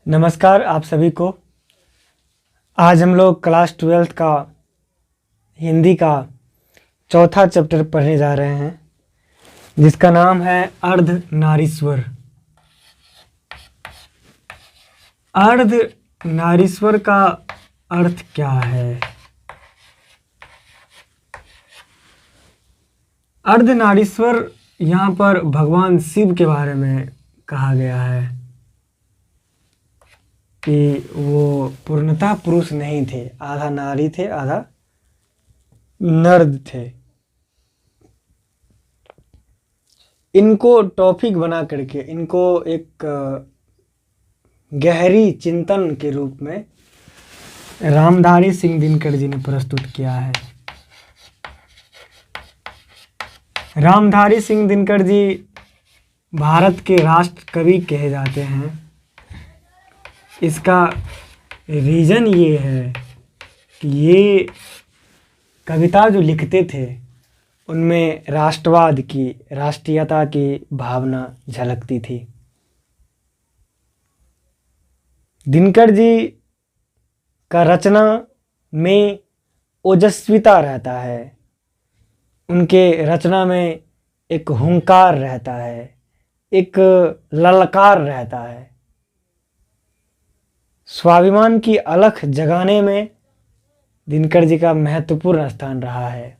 नमस्कार आप सभी को। आज हम लोग क्लास 12th का हिंदी का चौथा चैप्टर पढ़ने जा रहे हैं, जिसका नाम है अर्धनारीश्वर। अर्धनारीश्वर का अर्थ क्या है? अर्धनारीश्वर यहाँ पर भगवान शिव के बारे में कहा गया है कि वो पूर्णतः पुरुष नहीं थे, आधा नारी थे आधा नर थे। इनको टॉपिक बना करके इनको एक गहरी चिंतन के रूप में रामधारी सिंह दिनकर जी ने प्रस्तुत किया है। रामधारी सिंह दिनकर जी भारत के राष्ट्र कवि कहे जाते हैं। इसका रीज़न ये है कि ये कविता जो लिखते थे उनमें राष्ट्रवाद की, राष्ट्रीयता की भावना झलकती थी। दिनकर जी का रचना में ओजस्विता रहता है, उनके रचना में एक हुंकार रहता है, एक ललकार रहता है। स्वाभिमान की अलख जगाने में दिनकर जी का महत्वपूर्ण स्थान रहा है।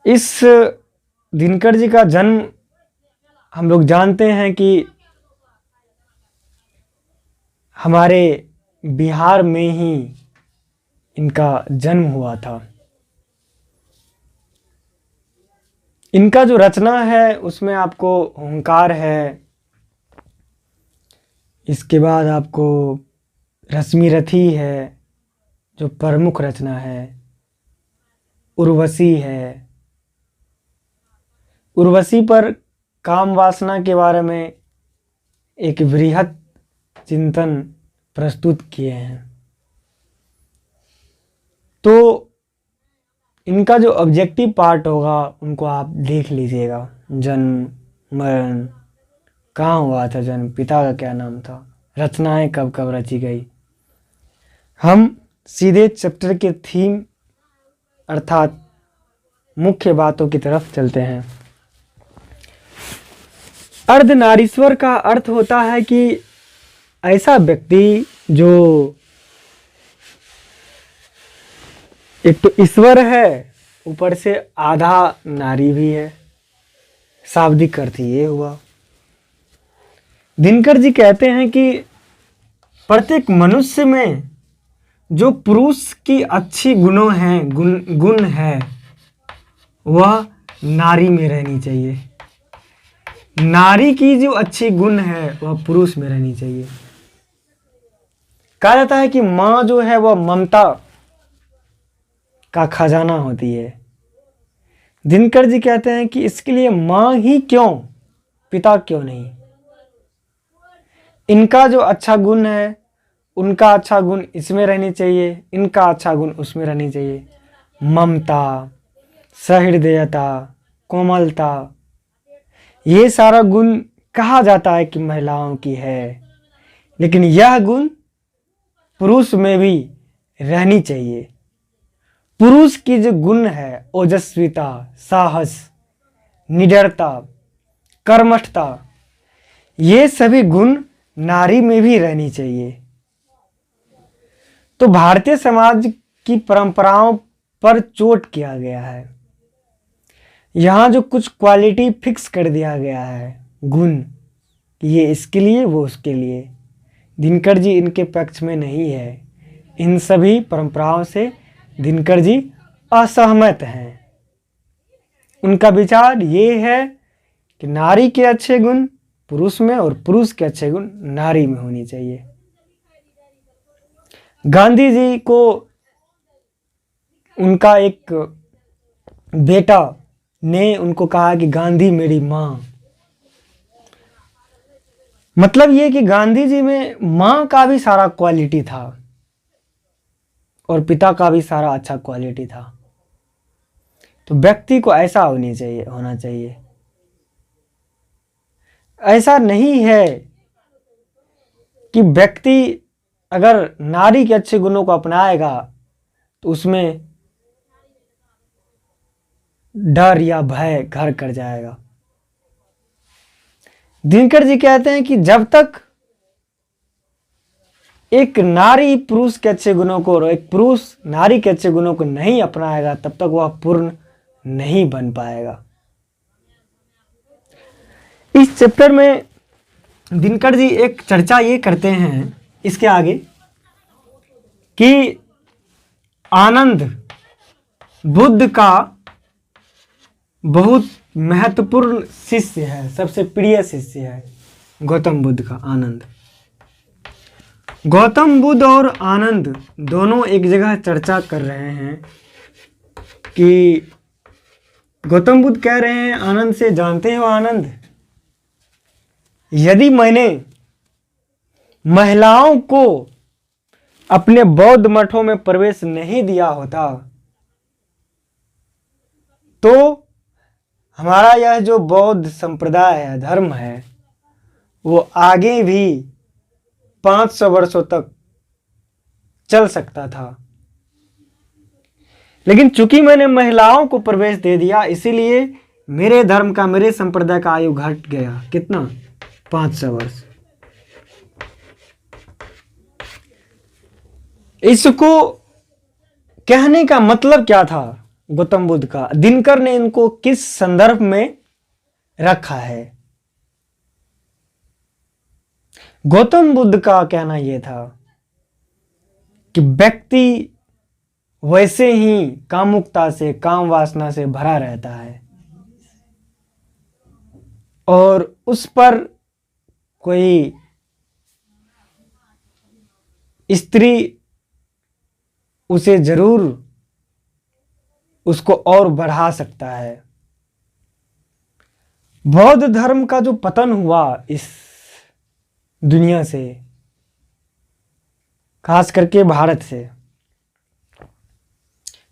इस दिनकर जी का जन्म हम लोग जानते हैं कि हमारे बिहार में ही इनका जन्म हुआ था। इनका जो रचना है उसमें आपको हुंकार है, इसके बाद आपको रश्मि रथी है जो प्रमुख रचना है, उर्वशी है। उर्वशी पर काम वासना के बारे में एक बृहत चिंतन प्रस्तुत किए हैं। तो इनका जो ऑब्जेक्टिव पार्ट होगा उनको आप देख लीजिएगा। जन्म, मरण, कहाँ हुआ था जन्म, पिता का क्या नाम था, रचनाएं कब कब रची गई। हम सीधे चैप्टर के थीम अर्थात मुख्य बातों की तरफ चलते हैं। अर्धनारीश्वर का अर्थ होता है कि ऐसा व्यक्ति जो एक तो ईश्वर है, ऊपर से आधा नारी भी है। शाब्दिक अर्थ ये हुआ। दिनकर जी कहते हैं कि प्रत्येक मनुष्य में जो पुरुष की अच्छी गुणों हैं, गुण है, वह नारी में रहनी चाहिए। नारी की जो अच्छी गुण है वह पुरुष में रहनी चाहिए। कहा जाता है कि माँ जो है वह ममता का खजाना होती है। दिनकर जी कहते हैं कि इसके लिए माँ ही क्यों, पिता क्यों नहीं। इनका जो अच्छा गुण है, उनका अच्छा गुण इसमें रहनी चाहिए, इनका अच्छा गुण उसमें रहनी चाहिए। ममता, सहृदयता, कोमलता, ये सारा गुण कहा जाता है कि महिलाओं की है, लेकिन यह गुण पुरुष में भी रहनी चाहिए। पुरुष की जो गुण है, ओजस्विता, साहस, निडरता, कर्मठता, ये सभी गुण नारी में भी रहनी चाहिए। तो भारतीय समाज की परंपराओं पर चोट किया गया है। यहाँ जो कुछ क्वालिटी फिक्स कर दिया गया है, गुण, ये इसके लिए वो उसके लिए। दिनकर जी इनके पक्ष में नहीं है। इन सभी परंपराओं से दिनकर जी असहमत हैं। उनका विचार ये है कि नारी के अच्छे गुण पुरुष में और पुरुष के अच्छे गुण नारी में होनी चाहिए। गांधी जी को उनका एक बेटा ने उनको कहा कि गांधी मेरी माँ। मतलब ये कि गांधी जी में माँ का भी सारा क्वालिटी था और पिता का भी सारा अच्छा क्वालिटी था। तो व्यक्ति को ऐसा होना चाहिए। ऐसा नहीं है कि व्यक्ति अगर नारी के अच्छे गुणों को अपनाएगा तो उसमें डर या भय घर कर जाएगा। दिनकर जी कहते हैं कि जब तक एक नारी पुरुष के अच्छे गुणों को और एक पुरुष नारी के अच्छे गुणों को नहीं अपनाएगा तब तक वह पूर्ण नहीं बन पाएगा। इस चैप्टर में दिनकर जी एक चर्चा ये करते हैं इसके आगे कि आनंद बुद्ध का बहुत महत्वपूर्ण शिष्य है, सबसे प्रिय शिष्य है गौतम बुद्ध का आनंद। गौतम बुद्ध और आनंद दोनों एक जगह चर्चा कर रहे हैं कि गौतम बुद्ध कह रहे हैं आनंद से, जानते हो आनंद, यदि मैंने महिलाओं को अपने बौद्ध मठों में प्रवेश नहीं दिया होता तो हमारा यह जो बौद्ध संप्रदाय है, धर्म है, वो आगे भी 500 वर्षों तक चल सकता था। लेकिन चूंकि मैंने महिलाओं को प्रवेश दे दिया इसीलिए मेरे धर्म का, मेरे संप्रदाय का आयु घट गया। कितना? 500 वर्ष। इसको कहने का मतलब क्या था गौतम बुद्ध का? दिनकर ने इनको किस संदर्भ में रखा है? गौतम बुद्ध का कहना यह था कि व्यक्ति वैसे ही कामुकता से, काम वासना से भरा रहता है और उस पर कोई स्त्री उसे जरूर उसको और बढ़ा सकता है। बौद्ध धर्म का जो पतन हुआ इस दुनिया से, खास करके भारत से,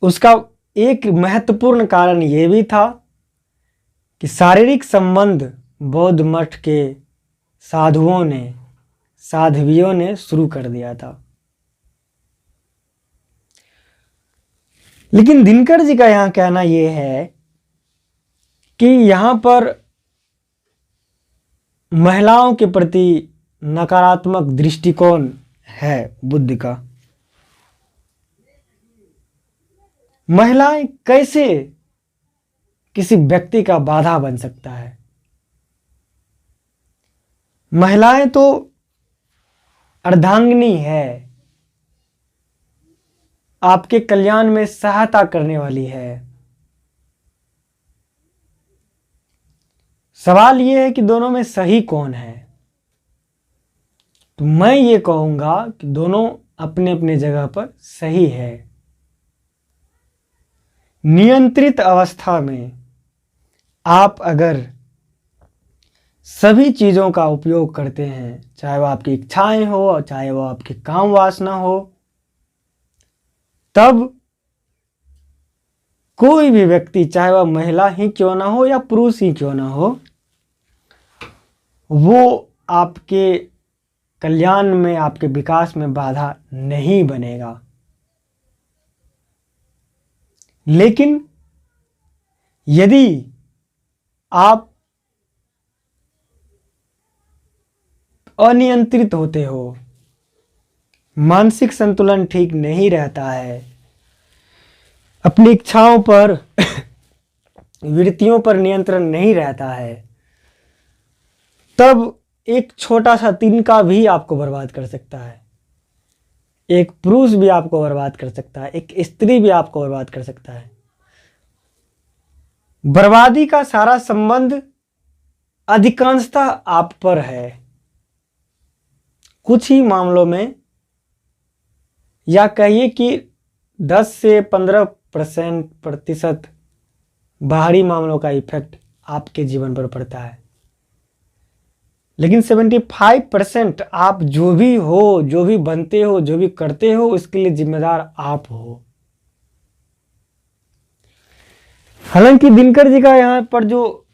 उसका एक महत्वपूर्ण कारण यह भी था कि शारीरिक संबंध बौद्ध मठ के साधुओं ने, साध्वियों ने शुरू कर दिया था। लेकिन दिनकर जी का यहां कहना यह है कि यहां पर महिलाओं के प्रति नकारात्मक दृष्टिकोण है बुद्ध का। महिलाएं कैसे किसी व्यक्ति का बाधा बन सकता है? महिलाएं तो अर्धांगिनी है, आपके कल्याण में सहायता करने वाली है। सवाल यह है कि दोनों में सही कौन है? तो मैं ये कहूंगा कि दोनों अपने अपने जगह पर सही है। नियंत्रित अवस्था में आप अगर सभी चीजों का उपयोग करते हैं, चाहे वो आपकी इच्छाएं हो, चाहे वो आपकी काम वासना हो, तब कोई भी व्यक्ति, चाहे वह महिला ही क्यों ना हो या पुरुष ही क्यों ना हो, वो आपके कल्याण में, आपके विकास में बाधा नहीं बनेगा। लेकिन यदि आप अनियंत्रित होते हो, मानसिक संतुलन ठीक नहीं रहता है, अपनी इच्छाओं पर वृत्तियों पर नियंत्रण नहीं रहता है, तब एक छोटा सा तिनका भी आपको बर्बाद कर सकता है। एक पुरुष भी आपको बर्बाद कर सकता है, एक स्त्री भी आपको बर्बाद कर सकता है। बर्बादी का सारा संबंध अधिकांशतः आप पर है। कुछ ही मामलों में, या कहिए कि 10 से 15% बाहरी मामलों का इफेक्ट आपके जीवन पर पड़ता है, लेकिन 75% आप जो भी हो, जो भी बनते हो, जो भी करते हो, इसके लिए जिम्मेदार आप हो। हालांकि दिनकर जी का यहाँ पर जो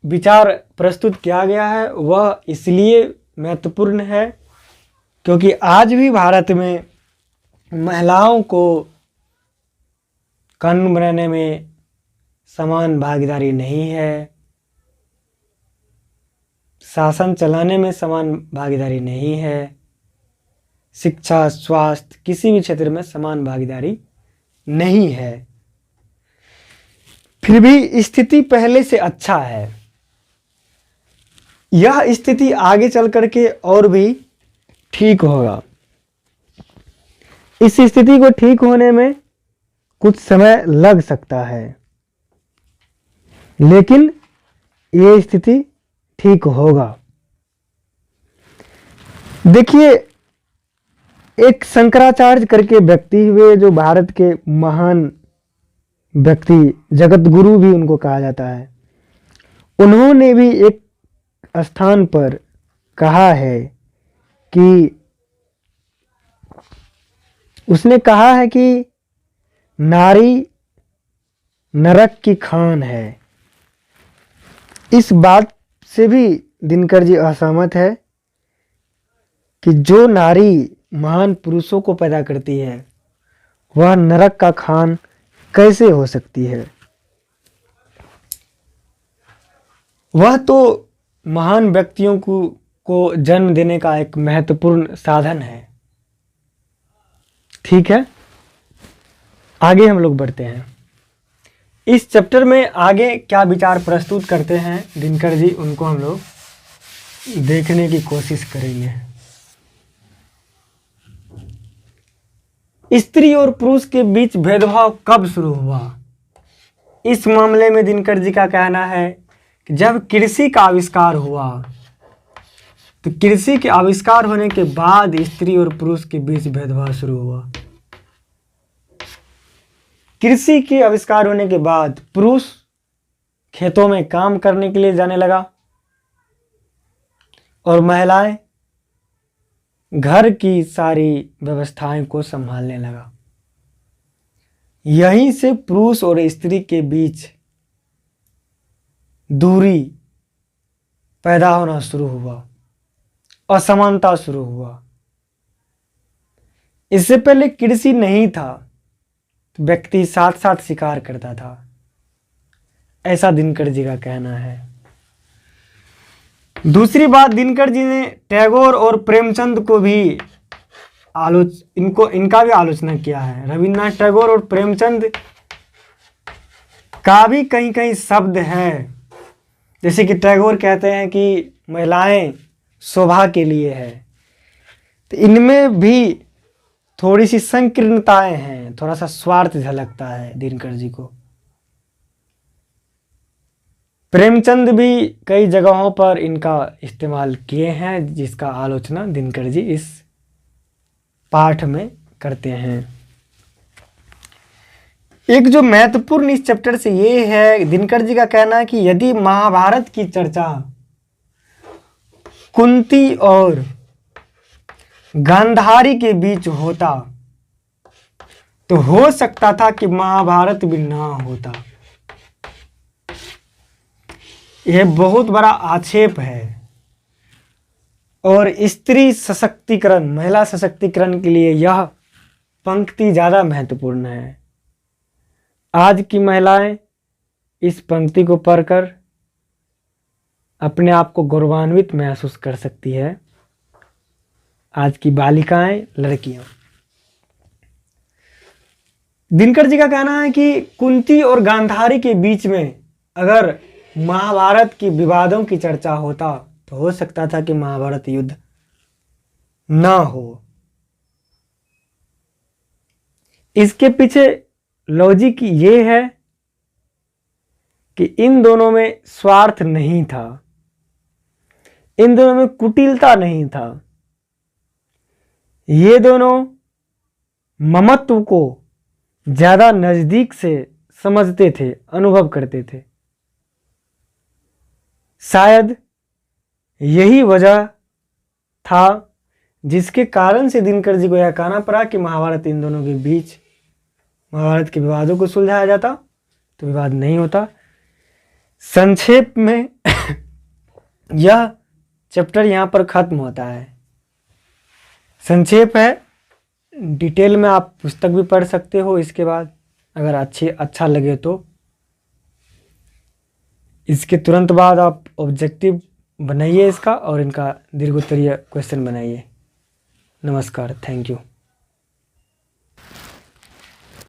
विचार प्रस्तुत किया गया है वह इसलिए महत्वपूर्ण है क्योंकि आज भी भारत में महिलाओं को कानून बनाने में समान भागीदारी नहीं है, शासन चलाने में समान भागीदारी नहीं है, शिक्षा, स्वास्थ्य, किसी भी क्षेत्र में समान भागीदारी नहीं है। फिर भी स्थिति पहले से अच्छा है। यह स्थिति आगे चल करके और भी ठीक होगा। इस स्थिति को ठीक होने में कुछ समय लग सकता है, लेकिन ये स्थिति ठीक होगा। देखिए, एक शंकराचार्य करके व्यक्ति हुए जो भारत के महान व्यक्ति, जगत गुरु भी उनको कहा जाता है। उन्होंने भी एक स्थान पर कहा है कि उसने कहा है कि नारी नरक की खान है। इस बात से भी दिनकर जी असहमत है कि जो नारी महान पुरुषों को पैदा करती है वह नरक का खान कैसे हो सकती है। वह तो महान व्यक्तियों को जन्म देने का एक महत्वपूर्ण साधन है। ठीक है, आगे हम लोग बढ़ते हैं। इस चैप्टर में आगे क्या विचार प्रस्तुत करते हैं दिनकर जी, उनको हम लोग देखने की कोशिश करेंगे। स्त्री और पुरुष के बीच भेदभाव कब शुरू हुआ? इस मामले में दिनकर जी का कहना है कि जब कृषि का आविष्कार हुआ, तो कृषि के आविष्कार होने के बाद स्त्री और पुरुष के बीच भेदभाव शुरू हुआ। कृषि के आविष्कार होने के बाद पुरुष खेतों में काम करने के लिए जाने लगा और महिलाएं घर की सारी व्यवस्थाएं को संभालने लगा। यहीं से पुरुष और स्त्री के बीच दूरी पैदा होना शुरू हुआ, असमानता शुरू हुआ। इससे पहले कृषि नहीं था, तो व्यक्ति साथ साथ शिकार करता था, ऐसा दिनकर जी का कहना है। दूसरी बात, दिनकर जी ने टैगोर और प्रेमचंद को भी इनका भी आलोचना किया है। रविन्द्रनाथ टैगोर और प्रेमचंद का भी कहीं कहीं शब्द है, जैसे कि टैगोर कहते हैं कि महिलाएं शोभा के लिए है, तो इनमें भी थोड़ी सी संकीर्णताएं हैं, थोड़ा सा स्वार्थ झलकता है दिनकर जी को। प्रेमचंद भी कई जगहों पर इनका इस्तेमाल किए हैं, जिसका आलोचना दिनकर जी इस पाठ में करते हैं। एक जो महत्वपूर्ण इस चैप्टर से ये है, दिनकर जी का कहना है कि यदि महाभारत की चर्चा कुंती और गांधारी के बीच होता तो हो सकता था कि महाभारत भी ना होता। यह बहुत बड़ा आक्षेप है और स्त्री सशक्तिकरण, महिला सशक्तिकरण के लिए यह पंक्ति ज़्यादा महत्वपूर्ण है। आज की महिलाएं इस पंक्ति को पढ़कर अपने आप को गौरवान्वित महसूस कर सकती है। आज की बालिकाएं, लड़कियां। दिनकर जी का कहना है कि कुंती और गांधारी के बीच में अगर महाभारत की विवादों की चर्चा होता तो हो सकता था कि महाभारत युद्ध ना हो। इसके पीछे लॉजिक ये है कि इन दोनों में स्वार्थ नहीं था, इन दोनों में कुटिलता नहीं था। ये दोनों ममत्व को ज्यादा नजदीक से समझते थे, अनुभव करते थे। शायद यही वजह था जिसके कारण से दिनकर जी को यह कहना पड़ा कि महाभारत इन दोनों के बीच, महाभारत के विवादों को सुलझाया जाता तो विवाद नहीं होता। संक्षेप में यह चैप्टर यहाँ पर खत्म होता है। संक्षेप है, डिटेल में आप पुस्तक भी पढ़ सकते हो इसके बाद, अगर अच्छा लगे तो। इसके तुरंत बाद आप ऑब्जेक्टिव बनाइए इसका, और इनका दीर्घोत्तरीय क्वेश्चन बनाइए। नमस्कार, थैंक यू।